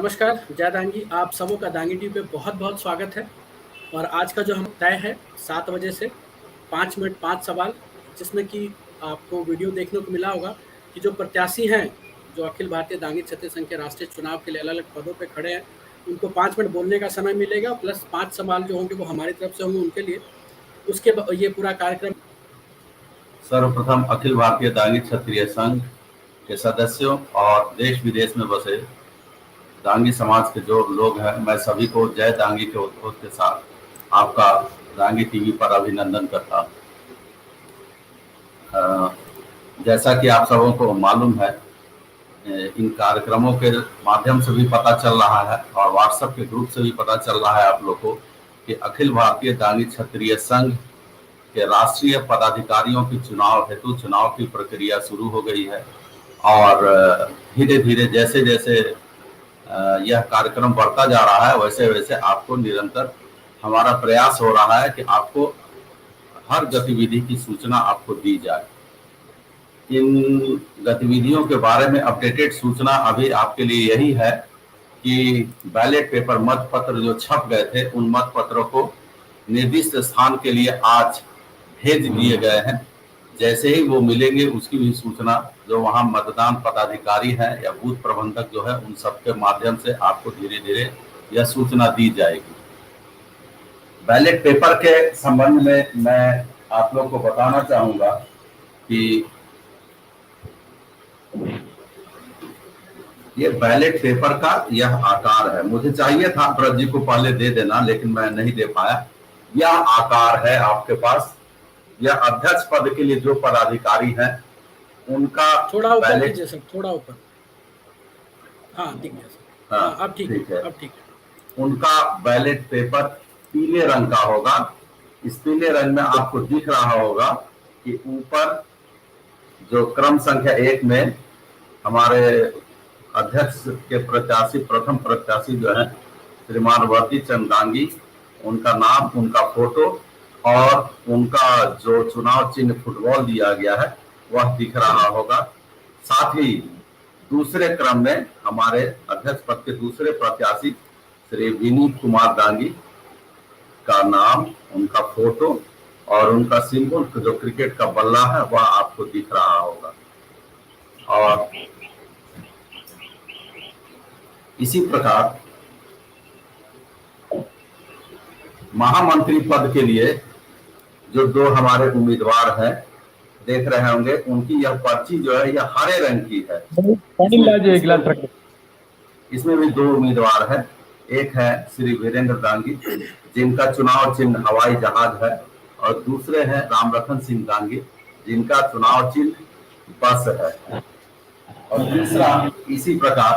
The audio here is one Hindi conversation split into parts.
नमस्कार, जय दांगी। आप सबों का दांगी टीवी पे बहुत-बहुत स्वागत है। और आज का जो हम तय है 7 बजे से 5 मिनट 5 सवाल, जिसमें कि आपको वीडियो देखने को मिला होगा कि जो प्रत्याशी हैं, जो अखिल भारतीय दांगी क्षत्रिय संघ के राष्ट्रीय चुनाव के लिए अलग-अलग पदों पे खड़े हैं, उनको 5 मिनट बोलने का समय मिलेगा, प्लस 5 सवाल जो होंगे वो हमारी तरफ से होंगे उनके लिए। उसके ब ये पूरा कार्यक्रम सर्वप्रथम अखिल भारतीय दांगी क्षत्रिय संघ के सदस्यों और देश विदेश में बसे दांगी समाज के जो लोग हैं, मैं सभी को जय दांगी के उद्घोष के साथ आपका दांगी टीवी पर अभिनंदन करता हूं। जैसा कि आप सबों को मालूम है, इन कार्यक्रमों के माध्यम से भी पता चल रहा है और व्हाट्सएप के ग्रुप से भी पता चल रहा है आप लोग को कि अखिल भारतीय दांगी क्षत्रिय संघ के राष्ट्रीय पदाधिकारियों की चुनाव हेतु चुनाव की प्रक्रिया शुरू हो गई है। और धीरे धीरे जैसे जैसे यह कार्यक्रम बढ़ता जा रहा है, वैसे वैसे आपको निरंतर हमारा प्रयास हो रहा है कि आपको हर गतिविधि की सूचना आपको दी जाए। इन गतिविधियों के बारे में अपडेटेड सूचना अभी आपके लिए यही है कि बैलेट पेपर मतपत्र जो छप गए थे, उन मतपत्रों को निर्दिष्ट स्थान के लिए आज भेज दिए गए हैं। जैसे ही वो मिलेंगे उसकी भी सूचना जो वहाँ मतदान पदाधिकारी हैं या बूथ प्रबंधक जो है, उन सबके माध्यम से आपको धीरे धीरे यह सूचना दी जाएगी। बैलेट पेपर के संबंध में मैं आप लोग को बताना चाहूंगा कि ये बैलेट पेपर का यह आकार है। मुझे चाहिए था ब्रज जी को पहले दे देना, लेकिन मैं नहीं दे पाया। यह आकार है आपके पास। यह अध्यक्ष पद के लिए जो पदाधिकारी हैं उनका थोड़ा ऊपर कीजिए सर, थोड़ा ऊपर। हाँ, दिख गया सर। हाँ, अब ठीक है, अब ठीक है। उनका बैलेट पेपर पीले रंग का होगा। इस पीले रंग में आपको दिख रहा होगा कि ऊपर जो क्रम संख्या 1 में हमारे अध्यक्ष के प्रत्याशी, प्रथम प्रत्याशी जो है श्रीमान वर्दी चंद दांगी, उनका नाम, उनका फोटो और उनका जो चुनाव चिन्ह फुटबॉल दिया गया है वह दिख रहा होगा। साथ ही दूसरे क्रम में हमारे अध्यक्ष पद के दूसरे प्रत्याशी श्री विनीत कुमार दांगी का नाम, उनका फोटो और उनका सिंबल जो क्रिकेट का बल्ला है वह आपको दिख रहा होगा। और इसी प्रकार महामंत्री पद के लिए जो 2 हमारे उम्मीदवार हैं, देख रहे होंगे, उनकी यह पर्ची जो है यह हरे रंग की है। इसमें भी 2 उम्मीदवार हैं। एक है श्री वीरेंद्र दांगी, जिनका चुनाव चिन्ह हवाई जहाज है, और दूसरे हैं रामलखन सिंह दांगी, जिनका चुनाव चिन्ह बस है। और तीसरा इसी प्रकार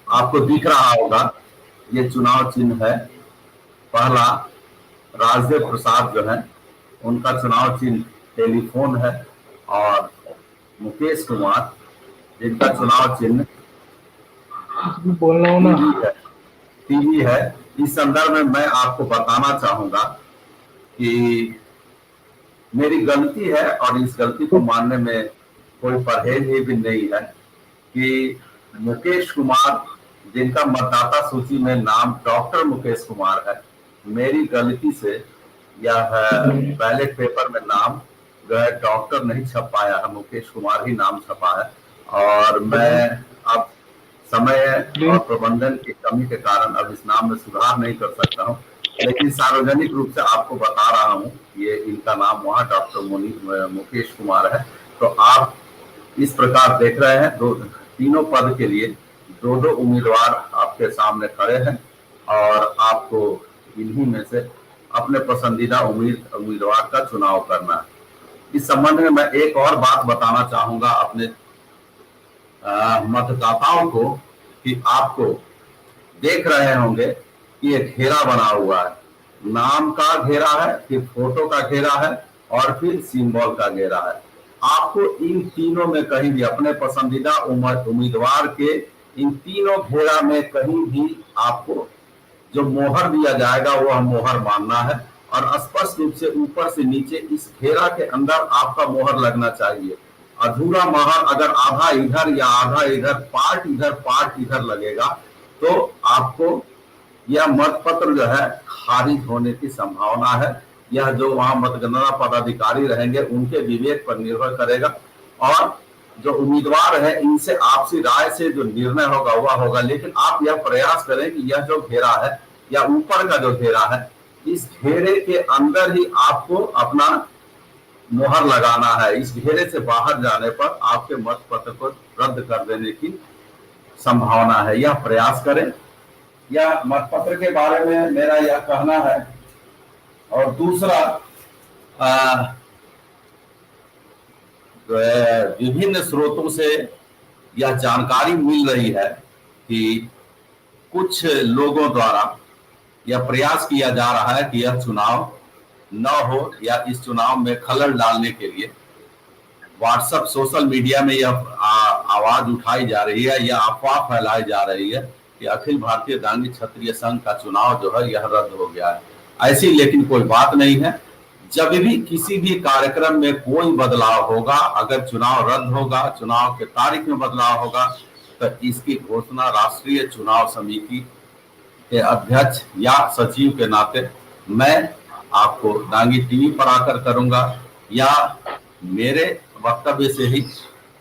आपको दिख रहा होगा, ये चुनाव चिन्ह है। पहला राजदेव प्रसाद जो है, उनका चुनाव चिन्ह टेलीफोन है, और मुकेश कुमार, जिनका चुनाव चिन्ह टीवी है। इस संदर्भ में मैं आपको बताना चाहूंगा कि मेरी गलती है और इस गलती को मानने में कोई परहेज ही भी नहीं है कि मुकेश कुमार, जिनका मतदाता सूची में नाम डॉक्टर मुकेश कुमार है, मेरी गलती से यह बैलेट पेपर में नाम जो है डॉक्टर नहीं छप पाया है, मुकेश कुमार ही नाम छपा है। और मैं अब समय और प्रबंधन की कमी के कारण अब इस नाम में सुधार नहीं कर सकता हूं, लेकिन सार्वजनिक रूप से आपको बता रहा हूं, ये इनका नाम वहां डॉक्टर मुकेश कुमार है। तो आप इस प्रकार देख रहे हैं, तीनों पद के लिए 2 उम्मीदवार आपके सामने खड़े हैं, और आपको इन्हीं में से अपने पसंदीदा उम्मीदवार का चुनाव करना है। इस संबंध में मैं एक और बात बताना चाहूंगा अपने मतदाताओं को कि आपको देख रहे होंगे कि एक घेरा बना हुआ है। नाम का घेरा है, फिर फोटो का घेरा है, और फिर सिंबल का घेरा है। आपको इन तीनों में कहीं भी अपने पसंदीदा उम्मीदवार के इन तीनों घेरा में कहीं भी आपको जो मोहर दिया जाएगा वह मोहर मानना है, और स्पष्ट रूप से ऊपर से नीचे इस घेरा के अंदर आपका मोहर लगना चाहिए। अधूरा मोहर अगर आधा इधर या आधा इधर, पार्ट इधर लगेगा तो आपको यह मतपत्र जो है खारिज होने की संभावना है। यह जो वहां मतगणना पदाधिकारी रहेंगे उनके विवेक पर निर्भर करेगा, और जो उम्मीदवार है इनसे आपसी राय से जो निर्णय होगा वह होगा। लेकिन आप यह प्रयास करें कि यह जो घेरा है या ऊपर का जो घेरा है, इस घेरे के अंदर ही आपको अपना मोहर लगाना है। इस घेरे से बाहर जाने पर आपके मतपत्र को रद्द कर देने की संभावना है। यह प्रयास करें। यह मतपत्र के बारे में मेरा यह कहना है। और दूसरा, विभिन्न स्रोतों से यह जानकारी मिल रही है कि कुछ लोगों द्वारा यह प्रयास किया जा रहा है कि यह चुनाव न हो या इस चुनाव में खलल डालने के लिए व्हाट्सएप सोशल मीडिया में यह आवाज उठाई जा रही है या अफवाह फैलाई जा रही है कि अखिल भारतीय दांगी क्षत्रिय संघ का चुनाव जो है यह रद्द हो गया है। ऐसी लेकिन कोई बात नहीं है। जब भी किसी भी कार्यक्रम में कोई बदलाव होगा, अगर चुनाव रद्द होगा, चुनाव के तारीख में बदलाव होगा, तो इसकी घोषणा राष्ट्रीय चुनाव समिति के अध्यक्ष या सचिव के नाते मैं आपको दांगी टीवी पर आकर करूंगा, या मेरे वक्तव्य से ही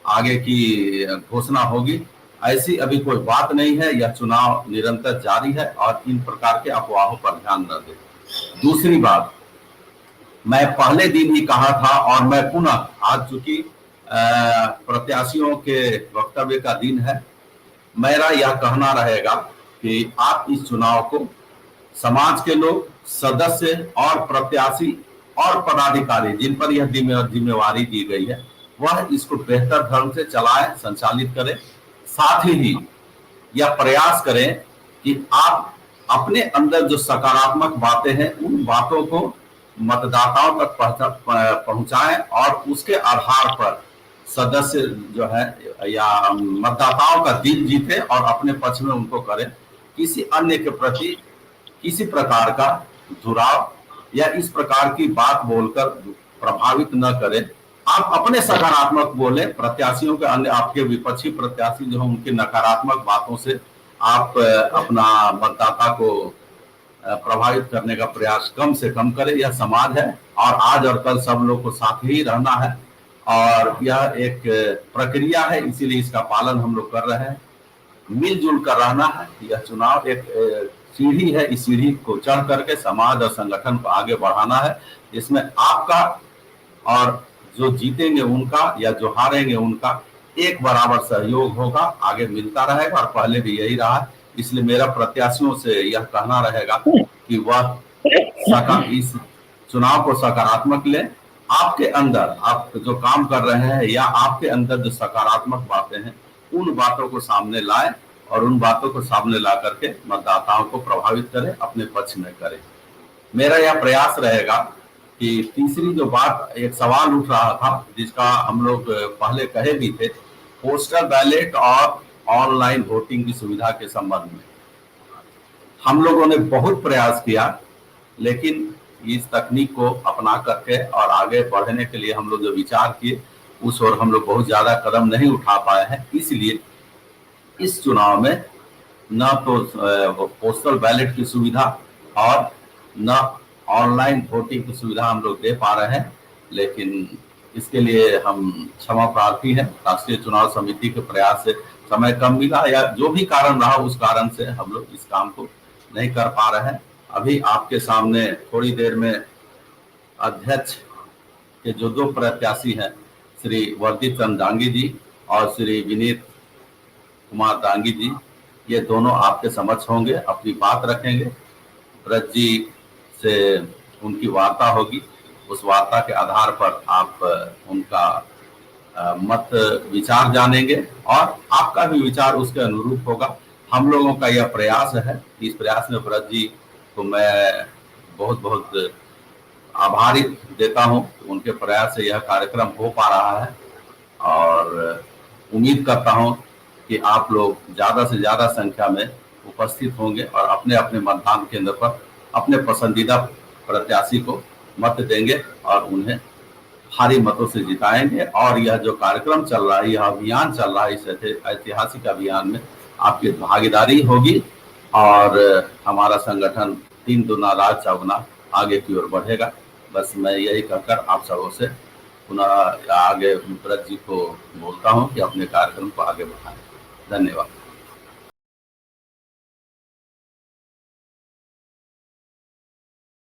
आगे की घोषणा होगी। ऐसी अभी कोई बात नहीं है। यह चुनाव निरंतर जारी है और इन प्रकार के अफवाहों पर ध्यान न दें। दूसरी बात, मैं पहले दिन ही कहा था और मैं पुनः, आज चूंकि प्रत्याशियों के वक्तव्य का दिन है, मेरा यह कहना रहेगा कि आप इस चुनाव को समाज के लोग, सदस्य और प्रत्याशी और पदाधिकारी जिन पर यह जिम्मेवारी दी गई है वह इसको बेहतर ढंग से चलाएं, संचालित करें। साथ ही यह प्रयास करें कि आप अपने अंदर जो सकारात्मक बातें हैं उन बातों को मतदाताओं तक पहुंचाएं और उसके आधार पर सदस्य जो है या मतदाताओं का दिल जीते और अपने पक्ष में उनको करें। किसी अन्य के प्रति किसी प्रकार का जुड़ाव या इस प्रकार की बात बोलकर प्रभावित न करें। आप अपने सकारात्मक बोले, प्रत्याशियों के अन्य आपके विपक्षी प्रत्याशी जो हैं उनकी नकारात्मक बातों से आप अपना मतदाता को प्रभावित करने का प्रयास कम से कम करें। यह समाज है और आज और कल सब लोग को साथ ही रहना है और यह एक प्रक्रिया है, इसीलिए इसका पालन हम लोग कर रहे हैं। मिलजुल कर रहना है। यह चुनाव एक सीढ़ी है, इस सीढ़ी को चढ़ करके समाज और संगठन को आगे बढ़ाना है। इसमें आपका और जो जीतेंगे उनका या जो हारेंगे उनका एक बराबर सहयोग होगा, आगे मिलता रहेगा और पहले भी यही रहा। इसलिए मेरा प्रत्याशियों से यह कहना रहेगा कि वह इस चुनाव को सकारात्मक लें। आपके अंदर आप जो काम कर रहे हैं या आपके अंदर जो सकारात्मक बातें हैं उन बातों को सामने लाएं और उन बातों को सामने ला करके मतदाताओं को प्रभावित करें, अपने पक्ष में करें। मेरा यह प्रयास रहेगा कि तीसरी जो बात, एक सवाल उठ रहा था जिसका हम लोग पहले कहे भी थे, पोस्टल बैलेट और ऑनलाइन वोटिंग की सुविधा के संबंध में हम लोगों ने बहुत प्रयास किया, लेकिन इस तकनीक को अपना करके और आगे बढ़ने के लिए हम लोग जो विचार किए उस ओर हम लोग बहुत ज्यादा कदम नहीं उठा पाए हैं। इसलिए इस चुनाव में न तो पोस्टल बैलेट की सुविधा और न ऑनलाइन वोटिंग की सुविधा हम लोग दे पा रहे हैं, लेकिन इसके लिए हम क्षमा प्रार्थी हैं। राष्ट्रीय चुनाव समिति के प्रयास से समय कम मिला या जो भी कारण रहा उस कारण से हम लोग इस काम को नहीं कर पा रहे हैं। अभी आपके सामने थोड़ी देर में अध्यक्ष के जो दो प्रत्याशी हैं, श्री वर्दित चंद दांगी जी और श्री विनीत कुमार दांगी जी, ये दोनों आपके समक्ष होंगे, अपनी बात रखेंगे। ब्रज जी से उनकी वार्ता होगी, उस वार्ता के आधार पर आप उनका मत विचार जानेंगे और आपका भी विचार उसके अनुरूप होगा। हम लोगों का यह प्रयास है। इस प्रयास में ब्रज जी को मैं बहुत बहुत आभारी देता हूं। उनके प्रयास से यह कार्यक्रम हो पा रहा है और उम्मीद करता हूं कि आप लोग ज्यादा से ज्यादा संख्या में उपस्थित होंगे और अपने अपने मतदान केंद्र पर अपने पसंदीदा प्रत्याशी को मत देंगे और उन्हें भारी मतों से जिताएंगे। और यह जो कार्यक्रम चल रहा है, यह अभियान चल रहा है, इस ऐतिहासिक अभियान में आपकी भागीदारी होगी और हमारा संगठन 3 गुना राज चौगुना आगे की ओर बढ़ेगा। बस मैं यही कहकर आप सबों से पुनः आगे ब्रज जी को बोलता हूं कि अपने कार्यक्रम को आगे बढ़ाएं। धन्यवाद।